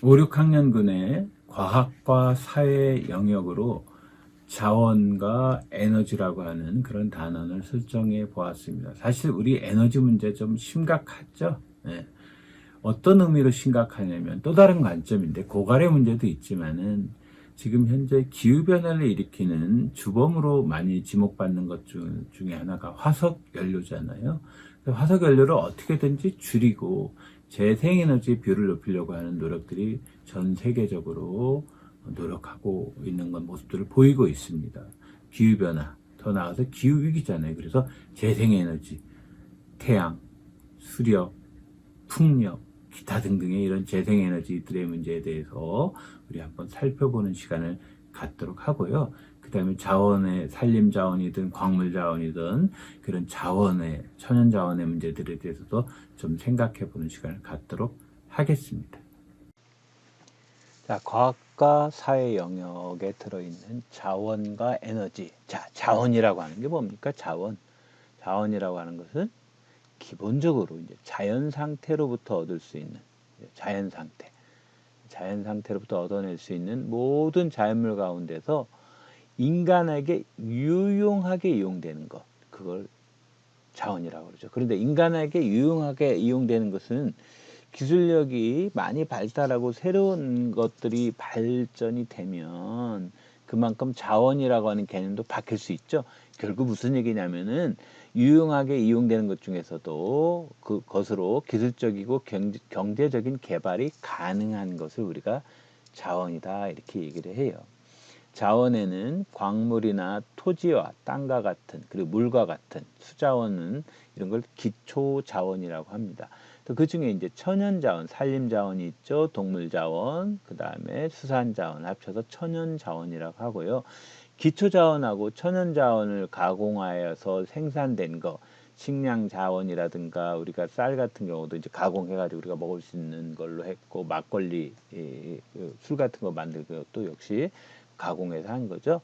5, 6학년군의 과학과 사회 영역으로 자원과 에너지라고 하는 그런 단원을 설정해 보았습니다. 사실 우리 에너지 문제 좀 심각하죠? 네. 어떤 의미로 심각하냐면 또 다른 관점인데 고갈의 문제도 있지만은 지금 현재 기후변화를 일으키는 주범으로 많이 지목받는 것 중에 하나가 화석 연료잖아요. 화석 연료를 어떻게든지 줄이고 재생에너지 비율을 높이려고 하는 노력들이 전 세계적으로 노력하고 있는 건 모습들을 보이고 있습니다. 기후변화, 더 나아가서 기후위기잖아요. 그래서 재생에너지, 태양, 수력, 풍력, 기타 등등의 이런 재생에너지들의 문제에 대해서 우리 한번 살펴보는 시간을 갖도록 하고요. 그 다음에 자원의 산림자원이든 광물자원이든 그런 자원의 천연자원의 문제들에 대해서도 좀 생각해보는 시간을 갖도록 하겠습니다. 자, 과학과 사회 영역에 들어있는 자원과 에너지. 자, 자원이라고 하는 게 뭡니까? 자원. 자원이라고 하는 것은 기본적으로 이제 자연 상태로부터 얻을 수 있는 자연 상태, 자연 상태로부터 얻어낼 수 있는 모든 자연물 가운데서 인간에게 유용하게 이용되는 것, 그걸 자원이라고 그러죠. 그런데 인간에게 유용하게 이용되는 것은 기술력이 많이 발달하고 새로운 것들이 발전이 되면 그만큼 자원이라고 하는 개념도 바뀔 수 있죠. 결국 무슨 얘기냐면은 유용하게 이용되는 것 중에서도 그것으로 기술적이고 경제적인 개발이 가능한 것을 우리가 자원이다 이렇게 얘기를 해요. 자원에는 광물이나 토지와 땅과 같은 그리고 물과 같은 수자원은 이런 걸 기초 자원이라고 합니다. 또 그 중에 이제 천연자원, 산림자원이 있죠. 동물자원, 그 다음에 수산자원 합쳐서 천연자원이라고 하고요. 기초자원하고 천연자원을 가공하여서 생산된 거, 식량자원이라든가 우리가 쌀 같은 경우도 이제 가공해가지고 우리가 먹을 수 있는 걸로 했고 막걸리, 술 같은 거 만들고 또 역시 가공해서 한 거죠.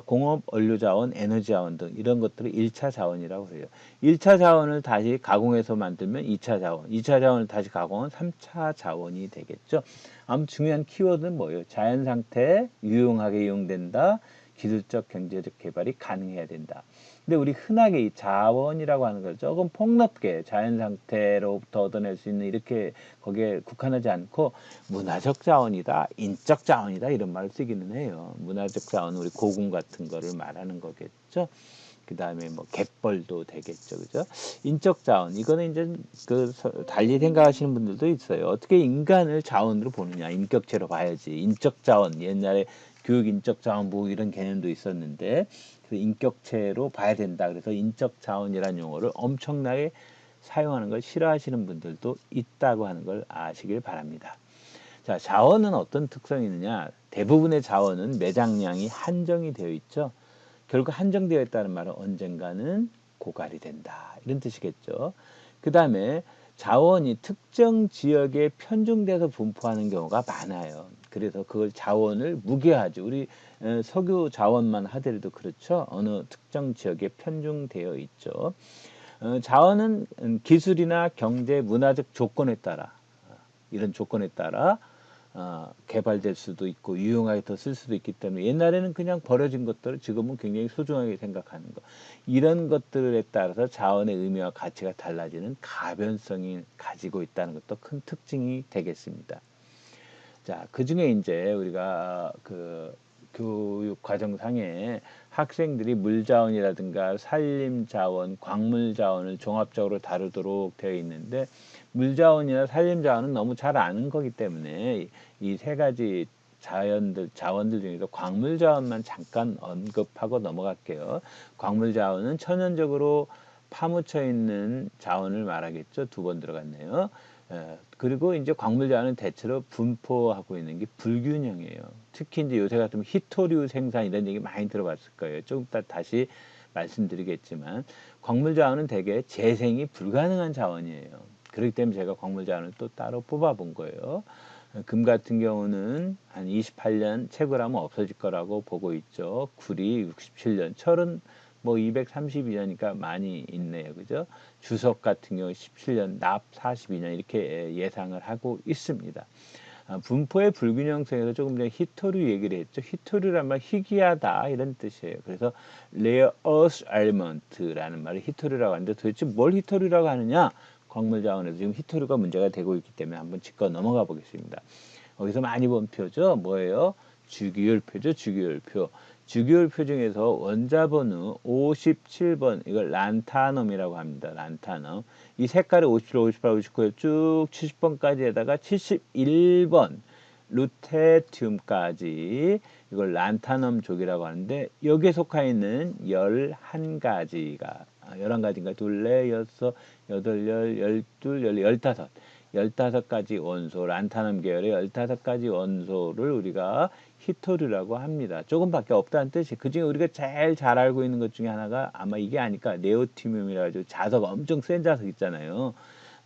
공업, 원료자원, 에너지자원 등 이런 것들을 1차 자원이라고 해요. 1차 자원을 다시 가공해서 만들면 2차 자원, 2차 자원을 다시 가공하면 3차 자원이 되겠죠. 아무튼 중요한 키워드는 뭐예요? 자연 상태에 유용하게 이용된다. 기술적, 경제적 개발이 가능해야 된다. 근데 우리 흔하게 이 자원이라고 하는 걸 조금 폭넓게 자연 상태로부터 얻어낼 수 있는 이렇게 거기에 국한하지 않고 문화적 자원이다, 인적 자원이다 이런 말을 쓰기는 해요. 문화적 자원은 우리 고궁 같은 거를 말하는 거겠죠. 그 다음에 뭐 갯벌도 되겠죠, 그죠? 인적 자원 이거는 이제 그 달리 생각하시는 분들도 있어요. 어떻게 인간을 자원으로 보느냐, 인격체로 봐야지. 인적 자원 옛날에 교육 인적 자원부 이런 개념도 있었는데 그 인격체로 봐야 된다. 그래서 인적 자원이라는 용어를 엄청나게 사용하는 걸 싫어하시는 분들도 있다고 하는 걸 아시길 바랍니다. 자, 자원은 어떤 특성이 있느냐? 대부분의 자원은 매장량이 한정이 되어 있죠. 결국 한정되어 있다는 말은 언젠가는 고갈이 된다. 이런 뜻이겠죠. 그 다음에 자원이 특정 지역에 편중돼서 분포하는 경우가 많아요. 그래서 그걸 자원을 무게하죠. 우리 석유 자원만 하더라도 그렇죠. 어느 특정 지역에 편중되어 있죠. 자원은 기술이나 경제, 문화적 조건에 따라 이런 조건에 따라 개발될 수도 있고 유용하게 더 쓸 수도 있기 때문에 옛날에는 그냥 버려진 것들을 지금은 굉장히 소중하게 생각하는 거 이런 것들에 따라서 자원의 의미와 가치가 달라지는 가변성이 가지고 있다는 것도 큰 특징이 되겠습니다. 자, 그 중에 이제 우리가 그 교육 과정상에 학생들이 물자원이라든가 산림자원, 광물자원을 종합적으로 다루도록 되어 있는데 물자원이나 산림자원은 너무 잘 아는 거기 때문에 이 세 가지 자원들 중에서 광물자원만 잠깐 언급하고 넘어갈게요. 광물자원은 천연적으로 파묻혀 있는 자원을 말하겠죠. 두 번 들어갔네요. 그리고 이제 광물자원은 대체로 분포하고 있는 게 불균형이에요. 특히 이제 요새 같으면 희토류 생산 이런 얘기 많이 들어봤을 거예요. 조금 이따 다시 말씀드리겠지만 광물자원은 대개 재생이 불가능한 자원이에요. 그렇기 때문에 제가 광물자원을 또 따로 뽑아본 거예요. 금 같은 경우는 한 28년 채굴하면 없어질 거라고 보고 있죠. 구리 67년, 철은 뭐 232년이니까 많이 있네요. 그죠? 주석 같은 경우 17년, 납 42년 이렇게 예상을 하고 있습니다. 분포의 불균형성에서 조금 전에 희토류 얘기를 했죠. 희토류란 말 희귀하다 이런 뜻이에요. 그래서 rare earth element라는 말을 희토류라고 하는데 도대체 뭘 희토류라고 하느냐? 광물 자원에서 지금 희토류가 문제가 되고 있기 때문에 한번 짚고 넘어가 보겠습니다. 여기서 많이 본 표죠. 뭐예요? 주기율표죠. 주기율표. 주기율표 중에서 원자번호 57번 이걸 란타넘이라고 합니다. 란타넘. 이 색깔이 57, 58, 59에 쭉 70번까지에다가 71번 루테튬까지 이걸 란타넘족이라고 하는데 여기에 속하 있는 11가지가 11가지인가 둘레 여섯 여덟 열둘 열다섯 15가지 원소, 란타넘 계열의 15가지 원소를 우리가 희토류라고 합니다. 조금밖에 없다는 뜻이. 그중에 우리가 제일 잘 알고 있는 것 중에 하나가 아마 이게 아닐까. 네오티뮴이라 가지고 자석 엄청 센 자석 있잖아요.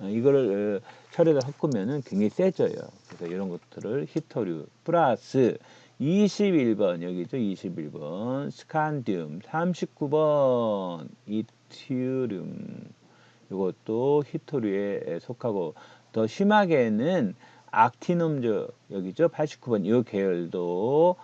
이거를 철에다 섞으면은 굉장히 세져요. 그래서 이런 것들을 희토류 플러스 21번 여기죠. 21번 스칸디움 39번 이티륨 이것도 희토류에 속하고 더 심하게는 악티놈저 여기죠. 89번 이 계열도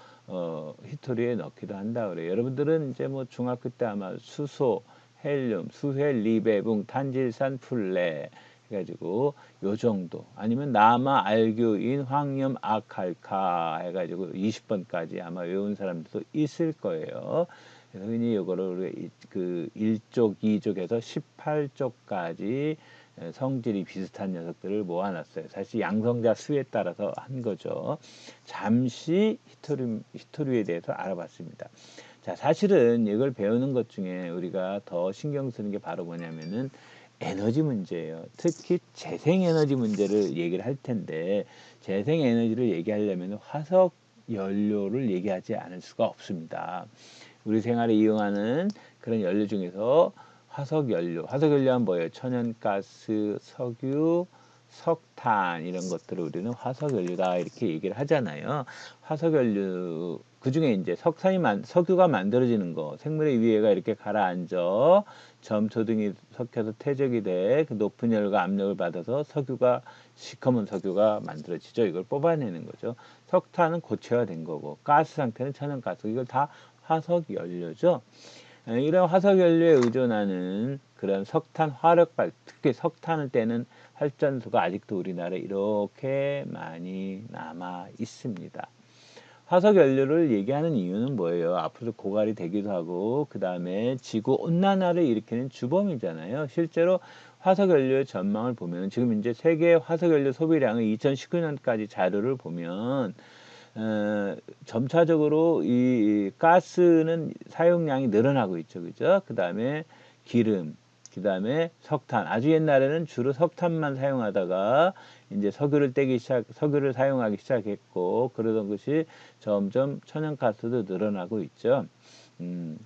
히토리에 넣기도 한다 그래요. 여러분들은 이제 뭐 중학교 때 아마 수소, 헬륨, 수헬, 리베붕, 탄질산, 플레 해가지고 요 정도 아니면 남아, 알교인, 황염, 아칼카 해가지고 20번까지 아마 외운 사람들도 있을 거예요. 그래서 흔히 이거를 그 1쪽, 2쪽에서 18쪽까지 성질이 비슷한 녀석들을 모아놨어요. 사실 양성자 수에 따라서 한 거죠. 잠시 히토류에 대해서 알아봤습니다. 자, 사실은 이걸 배우는 것 중에 우리가 더 신경 쓰는 게 바로 뭐냐면은 에너지 문제예요. 특히 재생에너지 문제를 얘기를 할 텐데 재생에너지를 얘기하려면 화석 연료를 얘기하지 않을 수가 없습니다. 우리 생활에 이용하는 그런 연료 중에서 화석연료 하면 뭐예요? 천연가스, 석유, 석탄 이런 것들을 우리는 화석연료다 이렇게 얘기를 하잖아요. 화석연료 그 중에 이제 석유가 만들어지는 거 생물의 위에가 이렇게 가라앉아 점토등이 섞여서 퇴적이 돼 그 높은 열과 압력을 받아서 시커먼 석유가 만들어지죠. 이걸 뽑아내는 거죠. 석탄은 고체화된 거고 가스 상태는 천연가스 이걸 다 화석연료죠. 이런 화석연료에 의존하는 그런 석탄 화력발, 특히 석탄을 떼는 발전소가 아직도 우리나라에 이렇게 많이 남아 있습니다. 화석연료를 얘기하는 이유는 뭐예요? 앞으로 고갈이 되기도 하고 그 다음에 지구 온난화를 일으키는 주범이잖아요. 실제로 화석연료의 전망을 보면 지금 이제 세계 화석연료 소비량을 2019년까지 자료를 보면 점차적으로 이 가스는 사용량이 늘어나고 있죠. 그죠? 그 다음에 기름, 그 다음에 석탄. 아주 옛날에는 주로 석탄만 사용하다가 이제 석유를 사용하기 시작했고, 그러던 것이 점점 천연가스도 늘어나고 있죠.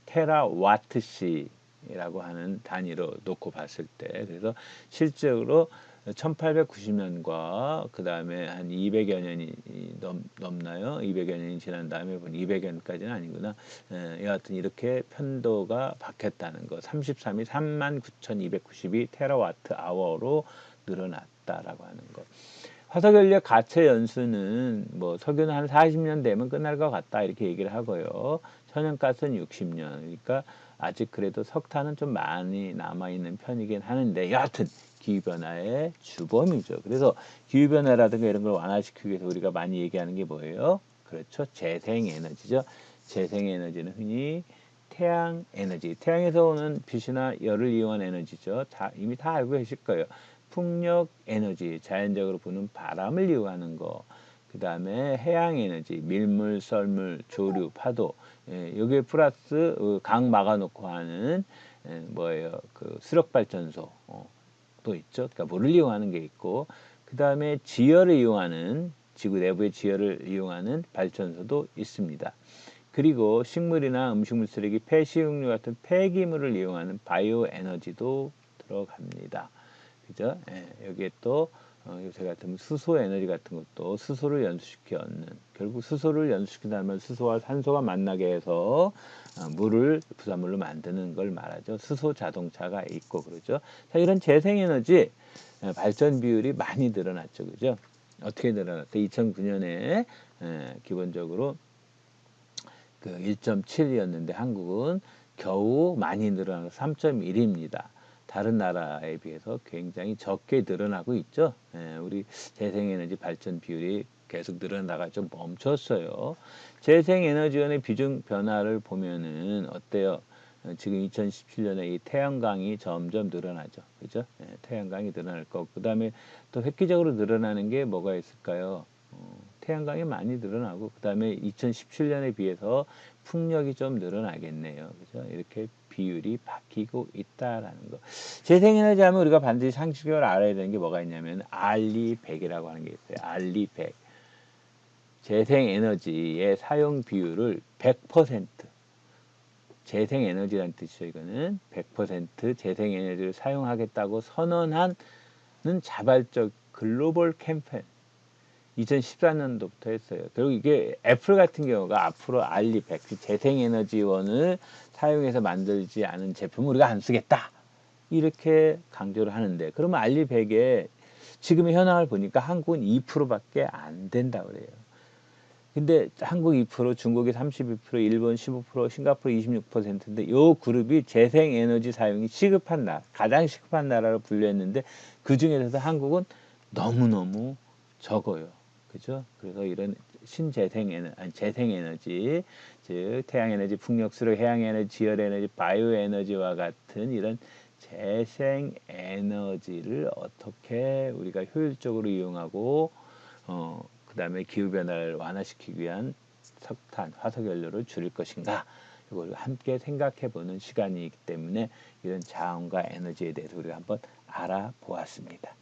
테라와트시라고 하는 단위로 놓고 봤을 때. 그래서 실제로 1890년과 그 다음에 한 200여 년이 넘나요? 200여 년이 지난 다음에 보니 200여 년까지는 아니구나. 여하튼 이렇게 편도가 바뀌었다는 거. 33이 39,292 테라와트 아워로 늘어났다라고 하는 거. 화석연료 가체 연수는 뭐 석유는 한 40년 되면 끝날 것 같다 이렇게 얘기를 하고요. 천연가스는 60년. 그러니까 아직 그래도 석탄은 좀 많이 남아있는 편이긴 하는데 여하튼 기후변화의 주범이죠. 그래서 기후변화라든가 이런 걸 완화시키기 위해서 우리가 많이 얘기하는 게 뭐예요? 그렇죠. 재생에너지죠. 재생에너지는 흔히 태양에너지, 태양에서 오는 빛이나 열을 이용한 에너지죠. 이미 다 알고 계실 거예요. 풍력에너지, 자연적으로 부는 바람을 이용하는 거. 그 다음에 해양에너지, 밀물, 썰물, 조류, 파도. 여기에 플러스 강 막아놓고 하는 뭐예요? 그 수력발전소. 또 있죠. 그러니까 물을 이용하는 게 있고, 그 다음에 지열을 이용하는 지구 내부의 지열을 이용하는 발전소도 있습니다. 그리고 식물이나 음식물 쓰레기, 폐식용유 같은 폐기물을 이용하는 바이오 에너지도 들어갑니다. 그죠? 여기에 또 요새 같은 수소 에너지 같은 것도 수소를 연소시켜 얻는 결국 수소를 연소시킨다면 수소와 산소가 만나게 해서 물을 부산물로 만드는 걸 말하죠. 수소 자동차가 있고 그러죠. 자, 이런 재생에너지 발전 비율이 많이 늘어났죠. 그죠? 어떻게 늘어났어요? 2009년에 기본적으로 그 1.7이었는데 한국은 겨우 많이 늘어나서 3.1입니다. 다른 나라에 비해서 굉장히 적게 늘어나고 있죠. 우리 재생에너지 발전 비율이 계속 늘어나다가 좀 멈췄어요. 재생에너지원의 비중 변화를 보면은 어때요? 지금 2017년에 이 태양광이 점점 늘어나죠. 그죠? 태양광이 늘어날 거고, 그 다음에 또 획기적으로 늘어나는 게 뭐가 있을까요? 태양광이 많이 늘어나고, 그 다음에 2017년에 비해서 풍력이 좀 늘어나겠네요. 그죠? 이렇게 비율이 바뀌고 있다라는 거. 재생에너지 하면 우리가 반드시 상식적으로 알아야 되는 게 뭐가 있냐면, 알리100이라고 하는 게 있어요. 알리100. 재생에너지의 사용 비율을 100%, 재생에너지라는 뜻이죠. 이거는 100% 재생에너지를 사용하겠다고 선언하는 자발적 글로벌 캠페인 2014년도부터 했어요. 결국 이게 애플 같은 경우가 앞으로 알리100 재생에너지원을 사용해서 만들지 않은 제품을 우리가 안 쓰겠다 이렇게 강조를 하는데, 그러면 알리100의 지금의 현황을 보니까 한국은 2%밖에 안 된다 그래요. 근데 한국 2%, 중국이 32%, 일본 15%, 싱가포르 26%인데 요 그룹이 재생에너지 사용이 시급한 나라, 가장 시급한 나라로 분류했는데 그 중에서도 한국은 너무너무 적어요. 그죠? 그래서 이런 재생에너지, 즉 태양에너지, 풍력수력, 해양에너지, 지열에너지, 바이오에너지와 같은 이런 재생에너지를 어떻게 우리가 효율적으로 이용하고 그 다음에 기후변화를 완화시키기 위한 석탄, 화석연료를 줄일 것인가, 이걸 함께 생각해 보는 시간이기 때문에 이런 자원과 에너지에 대해서 우리가 한번 알아보았습니다.